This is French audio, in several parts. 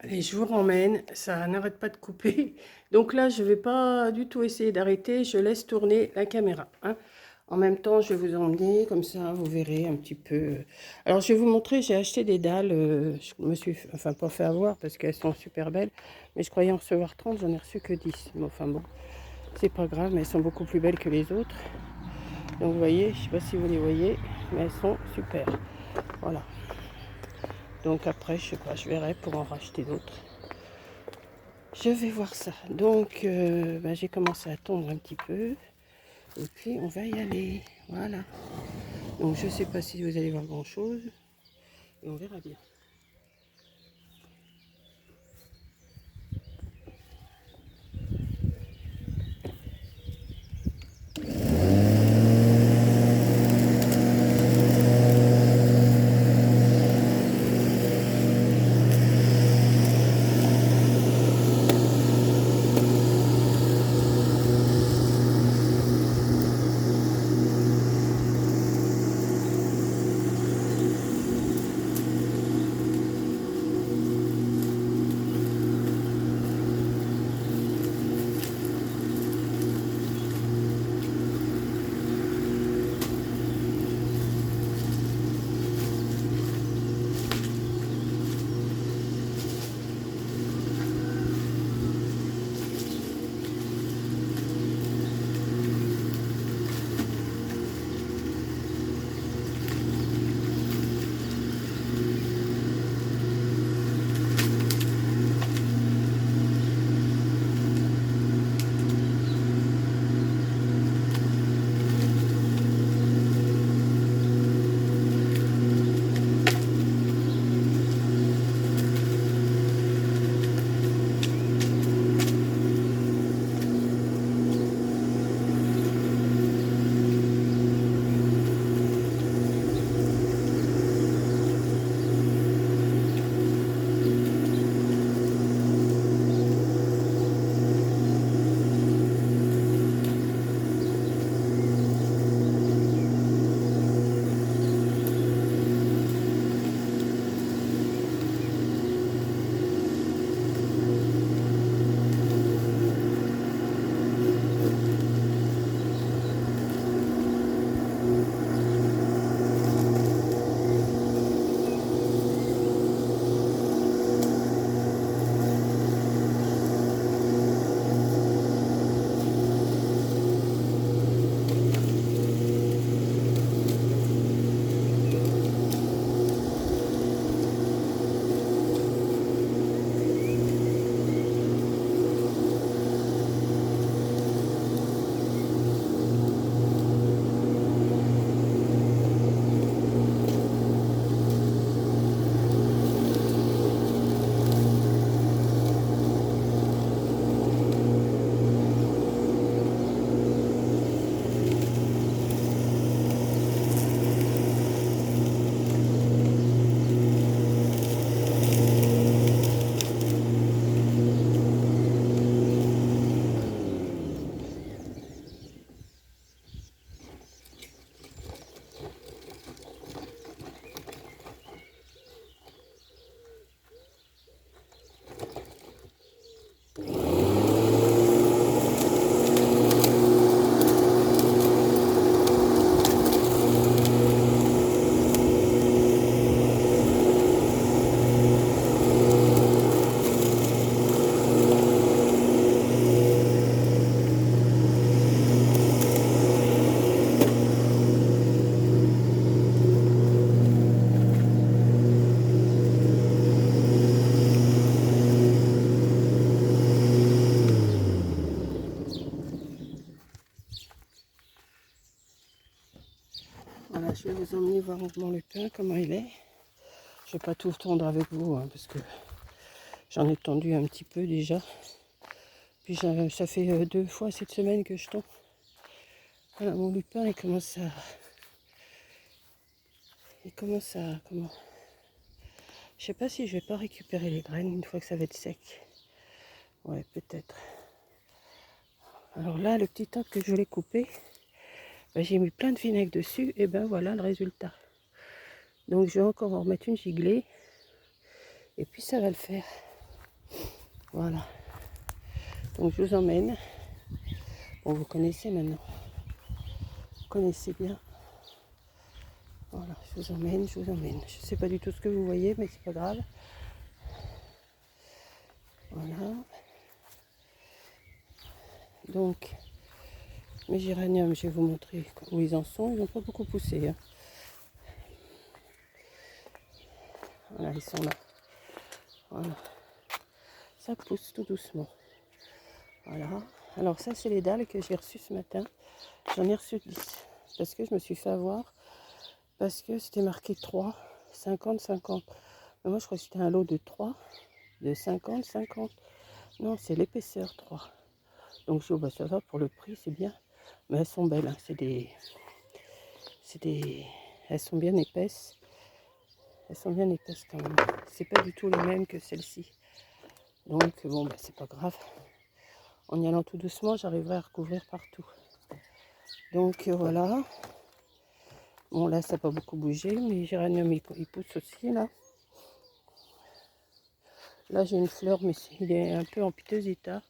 Les jours emmènent, ça n'arrête pas de couper. Donc là, je ne vais pas du tout essayer d'arrêter. Je laisse tourner la caméra, hein. En même temps, je vais vous emmener, comme ça, vous verrez un petit peu. Alors, je vais vous montrer, j'ai acheté des dalles. Je me suis, enfin, pas fait avoir parce qu'elles sont super belles. Mais je croyais en recevoir 30, j'en ai reçu que 10. Mais enfin bon, c'est pas grave, mais elles sont beaucoup plus belles que les autres. Donc, vous voyez, je ne sais pas si vous les voyez, mais elles sont super. Voilà. Donc après, je sais pas, je verrai pour en racheter d'autres. Je vais voir ça. Donc, j'ai commencé à tondre un petit peu. Et puis, on va y aller. Voilà. Donc, je ne sais pas si vous allez voir grand-chose. Et on verra bien. Voilà, je vais vous emmener voir mon lupin, comment il est. Je ne vais pas tout tondre avec vous, hein, parce que j'en ai tendu un petit peu déjà. Puis ça fait 2 fois cette semaine que je tond. Voilà, mon lupin, il commence à... Comment... Je sais pas si je vais pas récupérer les graines une fois que ça va être sec. Ouais, peut-être. Alors là, le petit arbre que je voulais couper, j'ai mis plein de vinaigre dessus, et ben voilà le résultat. Donc je vais encore en remettre une giglée, et puis ça va le faire. Voilà. Donc je vous emmène. Bon, vous connaissez maintenant. Vous connaissez bien. Voilà, je vous emmène, je vous emmène. Je ne sais pas du tout ce que vous voyez, mais c'est pas grave. Voilà. Donc, mes géraniums, je vais vous montrer où ils en sont. Ils n'ont pas beaucoup poussé. Hein. Voilà, ils sont là. Voilà. Ça pousse tout doucement. Voilà. Alors ça, c'est les dalles que j'ai reçues ce matin. J'en ai reçu 10. Parce que je me suis fait avoir. Parce que c'était marqué 3, 50, 50. Mais moi, je crois que c'était un lot de 3, de 50, 50. Non, c'est l'épaisseur 3. Donc je dis, oh, bah, ça va pour le prix, c'est bien. Mais elles sont belles. Hein. Elles sont bien épaisses. Elles sont bien épaisses quand même. C'est pas du tout les mêmes que celles-ci. Donc bon, bah, c'est pas grave. En y allant tout doucement, j'arriverai à recouvrir partout. Donc voilà. Bon là, ça n'a pas beaucoup bougé. Mais géranium, il pousse aussi là. Là, j'ai une fleur, mais il est un peu en piteux état.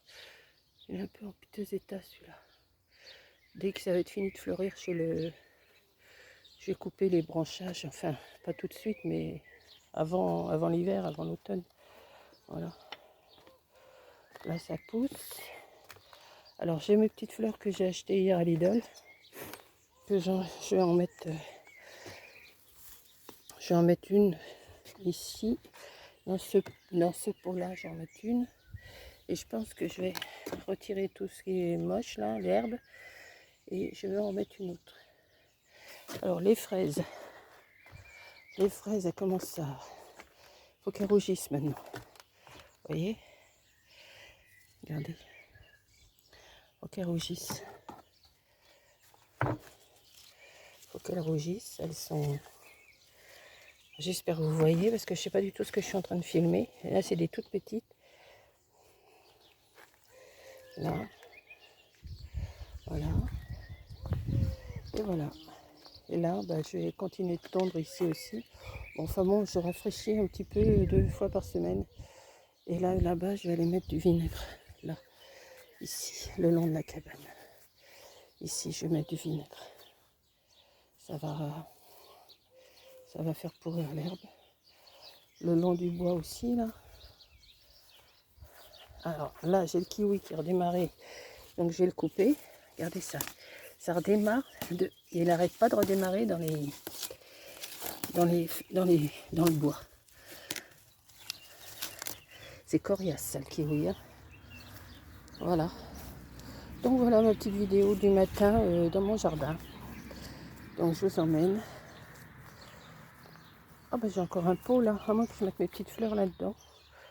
Il est un peu en piteux état celui-là. Dès que ça va être fini de fleurir, je vais couper les branchages. Enfin, pas tout de suite, mais avant l'hiver, avant l'automne. Voilà. Là, ça pousse. Alors, j'ai mes petites fleurs que j'ai achetées hier à Lidl. Je vais en mettre une ici. Dans ce pot-là, j'en mets une. Et je pense que je vais retirer tout ce qui est moche, là, l'herbe. Et je vais en mettre une autre. Alors, les fraises, elles commencent à... Il faut qu'elles rougissent maintenant. Vous voyez? Regardez. Il faut qu'elles rougissent. Elles sont... J'espère que vous voyez, parce que je ne sais pas du tout ce que je suis en train de filmer. Et là, c'est des toutes petites. Là. Voilà. Et voilà. Et là, bah, je vais continuer de tondre ici aussi. Bon, enfin bon, je rafraîchis un petit peu 2 fois par semaine. Et là, là-bas, je vais aller mettre du vinaigre. Là, ici, le long de la cabane. Ici, je vais mettre du vinaigre. Ça va faire pourrir l'herbe. Le long du bois aussi, là. Alors là, j'ai le kiwi qui a redémarré. Donc, je vais le couper. Regardez ça. Ça redémarre. Il n'arrête pas de redémarrer dans le bois. C'est coriace, ça, le kiwi. Hein. Voilà. Donc, voilà ma petite vidéo du matin dans mon jardin. Donc, je vous emmène. Ah, ben, j'ai encore un pot, là. À moins que je mette mes petites fleurs là-dedans.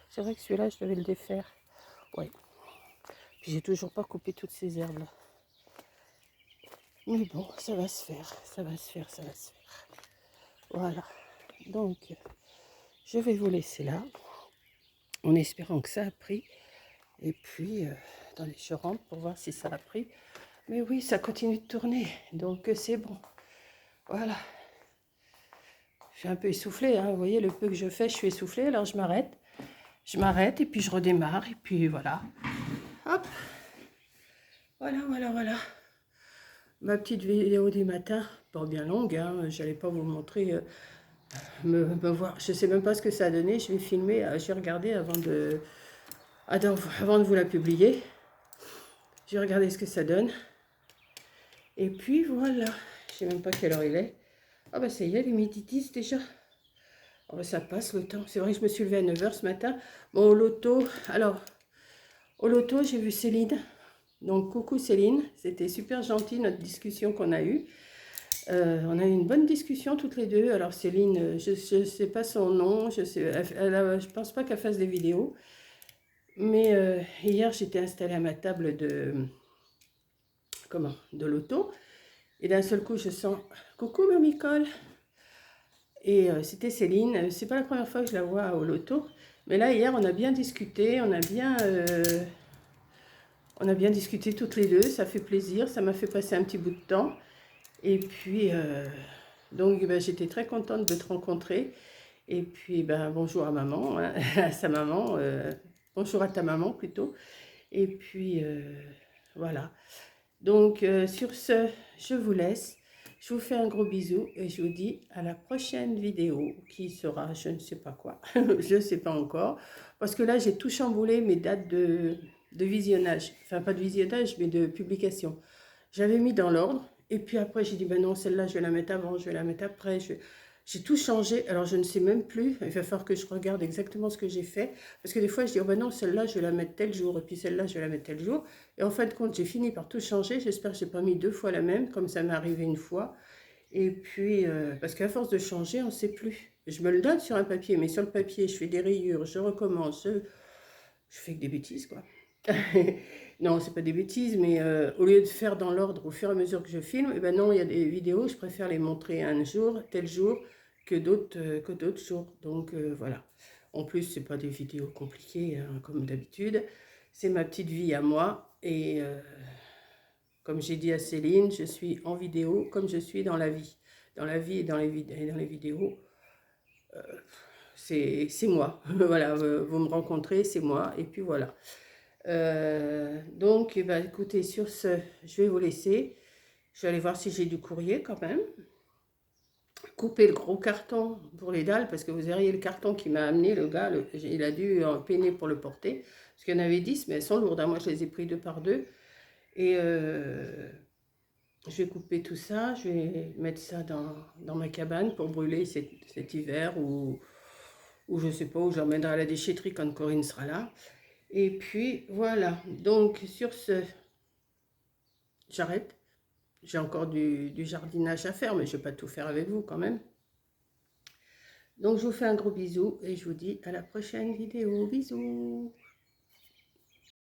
C'est vrai que celui-là, je devais le défaire. Ouais. Puis, j'ai toujours pas coupé toutes ces herbes-là. Mais bon, ça va se faire. Voilà. Donc, je vais vous laisser là. En espérant que ça a pris. Et puis, attendez, je rentre pour voir si ça a pris. Mais oui, ça continue de tourner. Donc, c'est bon. Voilà. Je suis un peu essoufflée. Hein. Vous voyez, le peu que je fais, je suis essoufflée. Alors, je m'arrête. Et puis je redémarre. Et puis, voilà. Hop. Voilà. Ma petite vidéo du matin. Pas bien longue. Hein. Je n'allais pas vous montrer... me voir. Je ne sais même pas ce que ça a donné. Je vais filmer. Je vais regarder avant de vous la publier. Je vais regarder ce que ça donne. Et puis voilà. Je sais même pas quelle heure il est. Ah bah ça y est, il est midi 10 déjà. Oh bah ça passe le temps. C'est vrai que je me suis levée à 9 h ce matin. Bon, au loto, j'ai vu Céline. Donc coucou Céline. C'était super gentil notre discussion qu'on a eue. On a eu une bonne discussion toutes les deux. Alors Céline, je ne sais pas son nom. Je pense pas qu'elle fasse des vidéos. Mais hier, j'étais installée à ma table de loto. Et d'un seul coup, je sens « Coucou, Mamicole !» Et c'était Céline. C'est pas la première fois que je la vois au loto. Mais là, hier, on a bien discuté. On a bien discuté toutes les deux. Ça fait plaisir. Ça m'a fait passer un petit bout de temps. Et puis, donc, ben, j'étais très contente de te rencontrer. Et puis, ben, bonjour à maman, hein, à sa maman. Bonjour à ta maman plutôt. Et puis, voilà. Donc, sur ce, je vous laisse. Je vous fais un gros bisou et je vous dis à la prochaine vidéo qui sera, je ne sais pas quoi, je ne sais pas encore. Parce que là, j'ai tout chamboulé mes dates de visionnage. Enfin, pas de visionnage, mais de publication. J'avais mis dans l'ordre. Et puis après, j'ai dit, ben non, celle-là, je vais la mettre avant, je vais la mettre après. J'ai tout changé. Alors, je ne sais même plus. Il va falloir que je regarde exactement ce que j'ai fait. Parce que des fois, je dis, oh ben non, celle-là, je vais la mettre tel jour. Et puis celle-là, je vais la mettre tel jour. Et en fin de compte, j'ai fini par tout changer. J'espère que je n'ai pas mis 2 fois la même, comme ça m'est arrivé une fois. Et puis, parce qu'à force de changer, on ne sait plus. Je me le donne sur un papier, mais sur le papier, je fais des rayures, je recommence. Je fais que des bêtises, quoi. Non, c'est pas des bêtises, mais au lieu de faire dans l'ordre au fur et à mesure que je filme, eh ben non, il y a des vidéos, je préfère les montrer un jour, tel jour, que d'autres jours. Donc voilà. En plus, c'est pas des vidéos compliquées, hein, comme d'habitude. C'est ma petite vie à moi. Et comme j'ai dit à Céline, je suis en vidéo comme je suis dans la vie. Dans la vie et dans les vidéos, c'est moi. Voilà, vous me rencontrez, c'est moi. Et puis voilà. Donc, eh ben, écoutez, sur ce, je vais vous laisser. Je vais aller voir si j'ai du courrier quand même. Couper le gros carton pour les dalles, parce que vous verriez le carton qui m'a amené, le gars, il a dû en peiner pour le porter. Parce qu'il y en avait 10, mais elles sont lourdes, hein. Moi, je les ai pris 2 par 2. Et je vais couper tout ça. Je vais mettre ça dans ma cabane pour brûler cet hiver ou je ne sais pas, où j'emmènerai à la déchetterie quand Corinne sera là. Et puis voilà, donc sur ce, j'arrête. J'ai encore du jardinage à faire, mais je ne vais pas tout faire avec vous quand même. Donc je vous fais un gros bisou et je vous dis à la prochaine vidéo. Bisous!